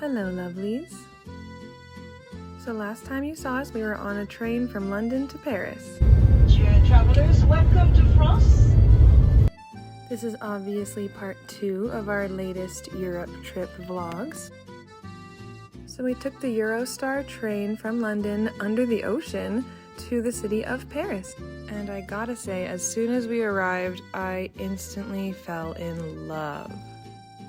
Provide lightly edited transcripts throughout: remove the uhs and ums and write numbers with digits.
Hello, lovelies. So last time you saw us, we were on a train from London to Paris. Dear travelers, welcome to France. This is obviously part 2 of our latest Europe trip vlogs. So we took the Eurostar train from London under the ocean to the city of Paris. And I gotta say, as soon as we arrived, I instantly fell in love.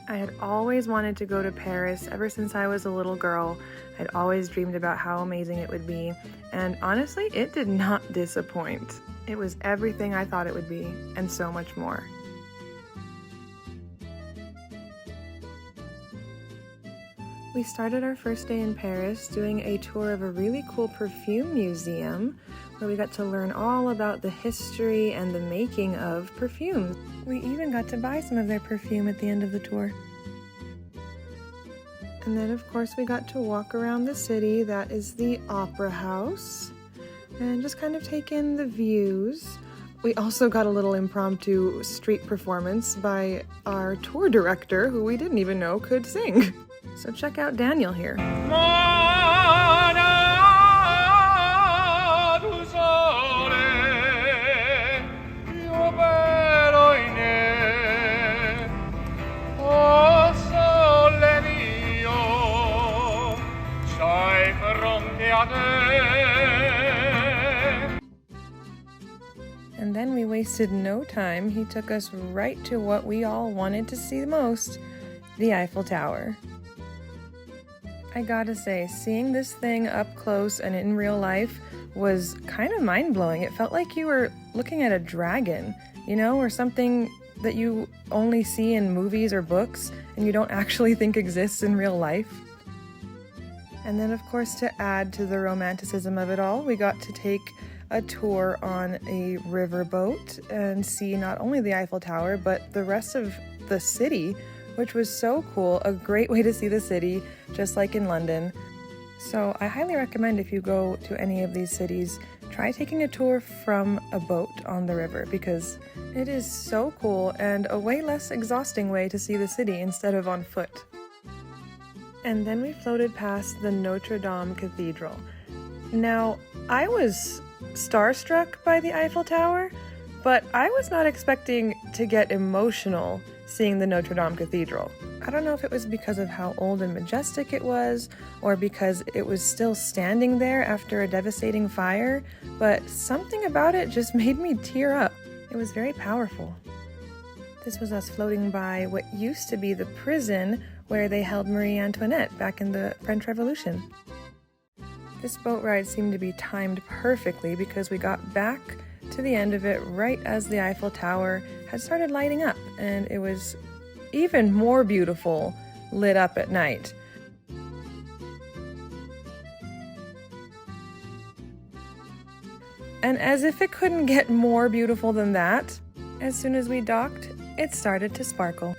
I had always wanted to go to Paris ever since I was a little girl. I'd always dreamed about how amazing it would be, and honestly, it did not disappoint. It was everything I thought it would be, and so much more. We started our first day in Paris doing a tour of a really cool perfume museum where we got to learn all about the history and the making of perfumes. We even got to buy some of their perfume at the end of the tour. And then of course we got to walk around the city. That is the Opera House, and just kind of take in the views. We also got a little impromptu street performance by our tour director, who we didn't even know could sing. So check out Daniel here. And then we wasted no time. He took us right to what we all wanted to see the most, the Eiffel Tower. I gotta say, seeing this thing up close and in real life was kind of mind-blowing. It felt like you were looking at a dragon, you know, or something that you only see in movies or books and you don't actually think exists in real life. And then, of course, to add to the romanticism of it all, we got to take a tour on a riverboat and see not only the Eiffel Tower, but the rest of the city, which was so cool. A great way to see the city, just like in London. So I highly recommend, if you go to any of these cities, try taking a tour from a boat on the river, because it is so cool and a way less exhausting way to see the city instead of on foot. And then we floated past the Notre Dame Cathedral. Now, I was starstruck by the Eiffel Tower, but I was not expecting to get emotional seeing the Notre Dame Cathedral. I don't know if it was because of how old and majestic it was, or because it was still standing there after a devastating fire, but something about it just made me tear up. It was very powerful. This was us floating by what used to be the prison where they held Marie Antoinette back in the French Revolution. This boat ride seemed to be timed perfectly because we got back to the end of it right as the Eiffel Tower had started lighting up, and it was even more beautiful lit up at night. And as if it couldn't get more beautiful than that, as soon as we docked, it started to sparkle.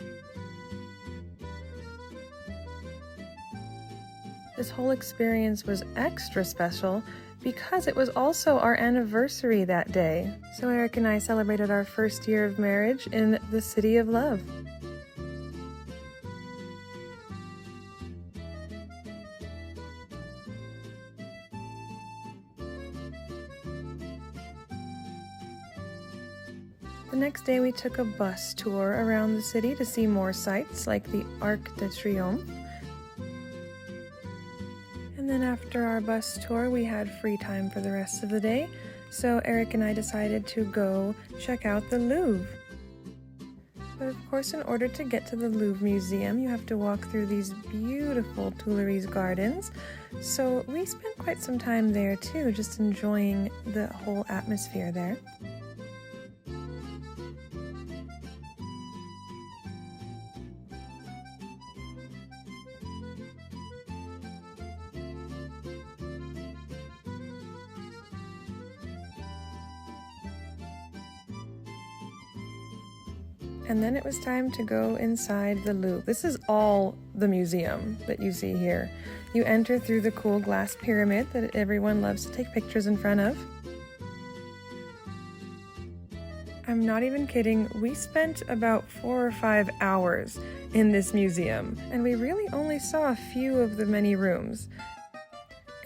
This whole experience was extra special because it was also our anniversary that day. So Eric and I celebrated our first year of marriage in the city of love. The next day we took a bus tour around the city to see more sights like the Arc de Triomphe. And then after our bus tour, we had free time for the rest of the day, so Eric and I decided to go check out the Louvre. But of course, in order to get to the Louvre Museum, you have to walk through these beautiful Tuileries gardens, so we spent quite some time there too, just enjoying the whole atmosphere there. And then it was time to go inside the Louvre. This is all the museum that you see here. You enter through the cool glass pyramid that everyone loves to take pictures in front of. I'm I'm not even kidding, we spent about 4 or 5 hours in this museum, and we really only saw a few of the many rooms.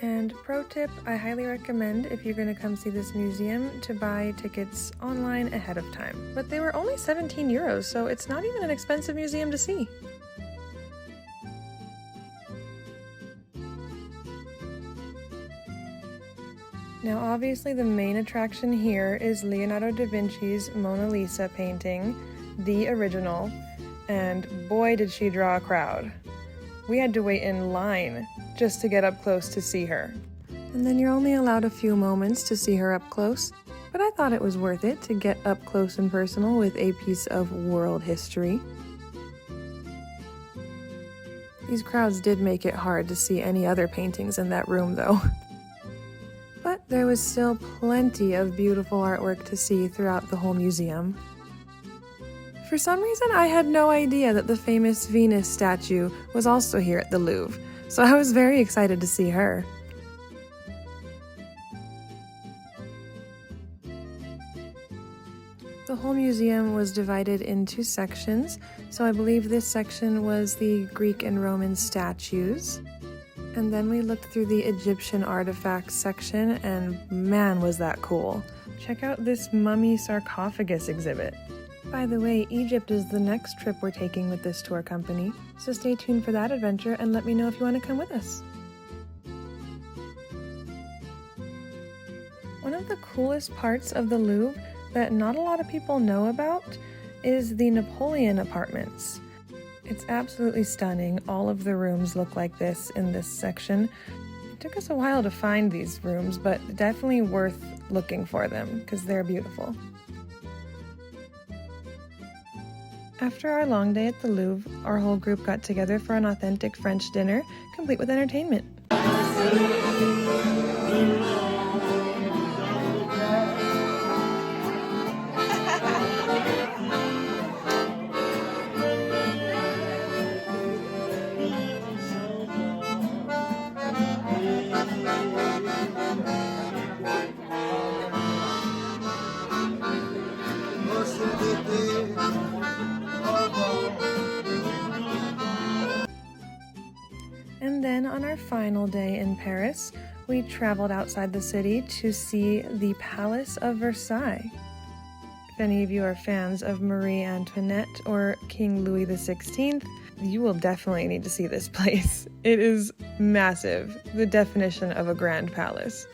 And pro tip, I highly recommend if you're going to come see this museum to buy tickets online ahead of time. But they were only 17 euros, so it's not even an expensive museum to see. Now obviously the main attraction here is Leonardo da Vinci's Mona Lisa painting, the original, and boy did she draw a crowd. We had to wait in line just to get up close to see her. And then you're only allowed a few moments to see her up close, but I thought it was worth it to get up close and personal with a piece of world history. These crowds did make it hard to see any other paintings in that room though. But there was still plenty of beautiful artwork to see throughout the whole museum. For some reason, I had no idea that the famous Venus statue was also here at the Louvre, so I was very excited to see her. The whole museum was divided into sections, so I believe this section was the Greek and Roman statues. And then we looked through the Egyptian artifacts section, and man was that cool. Check out this mummy sarcophagus exhibit. By the way, Egypt is the next trip we're taking with this tour company, so stay tuned for that adventure and let me know if you want to come with us. One of the coolest parts of the Louvre that not a lot of people know about is the Napoleon apartments. It's absolutely stunning. All of the rooms look like this in this section. It took us a while to find these rooms, but definitely worth looking for them because they're beautiful. After our long day at the Louvre, our whole group got together for an authentic French dinner, complete with entertainment. And then on our final day in Paris, we traveled outside the city to see the Palace of Versailles. If any of you are fans of Marie Antoinette or King Louis XVI, you will definitely need to see this place. It is massive, the definition of a grand palace.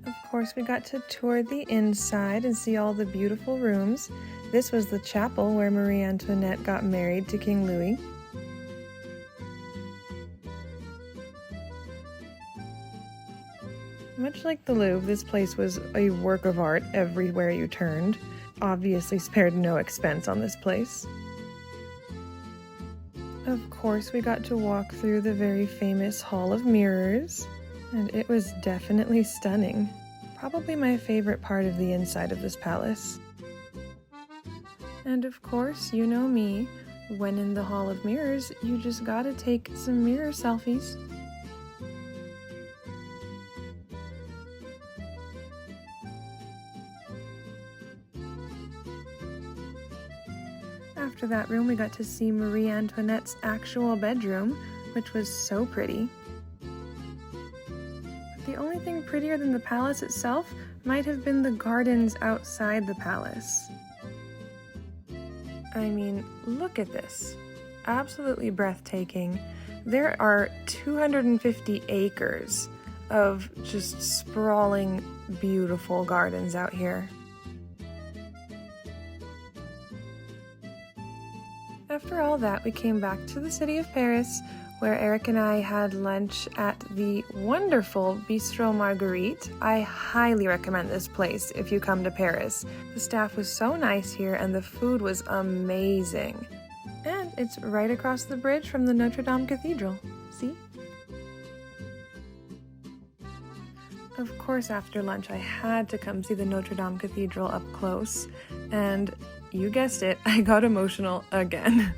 Of course, we got to tour the inside and see all the beautiful rooms. This was the chapel where Marie Antoinette got married to King Louis. Much like the Louvre, this place was a work of art everywhere you turned. Obviously spared no expense on this place. Of course, we got to walk through the very famous Hall of Mirrors, and it was definitely stunning. Probably my favorite part of the inside of this palace. And of course, you know me, when in the Hall of Mirrors, you just gotta take some mirror selfies. After that room, we got to see Marie Antoinette's actual bedroom, which was so pretty. The only thing prettier than the palace itself might have been the gardens outside the palace. I mean, look at this. Absolutely breathtaking. There are 250 acres of just sprawling, beautiful gardens out here. After all that, we came back to the city of Paris, where Eric and I had lunch at the wonderful Bistro Marguerite. I highly recommend this place if you come to Paris. The staff was so nice here and the food was amazing. And it's right across the bridge from the Notre Dame Cathedral. See? Of course, after lunch, I had to come see the Notre Dame Cathedral up close. And you guessed it, I got emotional again.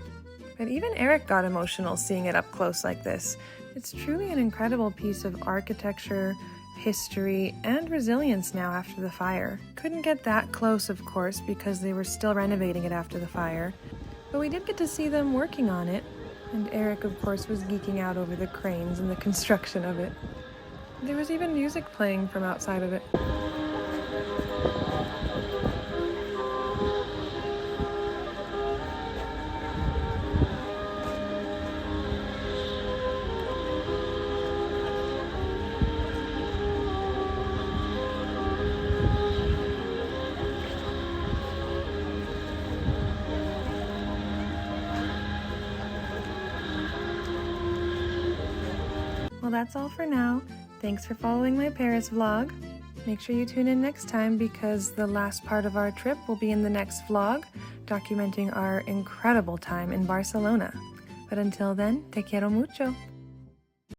But even Eric got emotional seeing it up close like this. It's truly an incredible piece of architecture, history, and resilience now after the fire. Couldn't get that close, of course, because they were still renovating it after the fire. But we did get to see them working on it. And Eric, of course, was geeking out over the cranes and the construction of it. There was even music playing from outside of it. Well, that's all for now. Thanks for following my Paris vlog. Make sure you tune in next time because the last part of our trip will be in the next vlog, documenting our incredible time in Barcelona. But until then, te quiero mucho.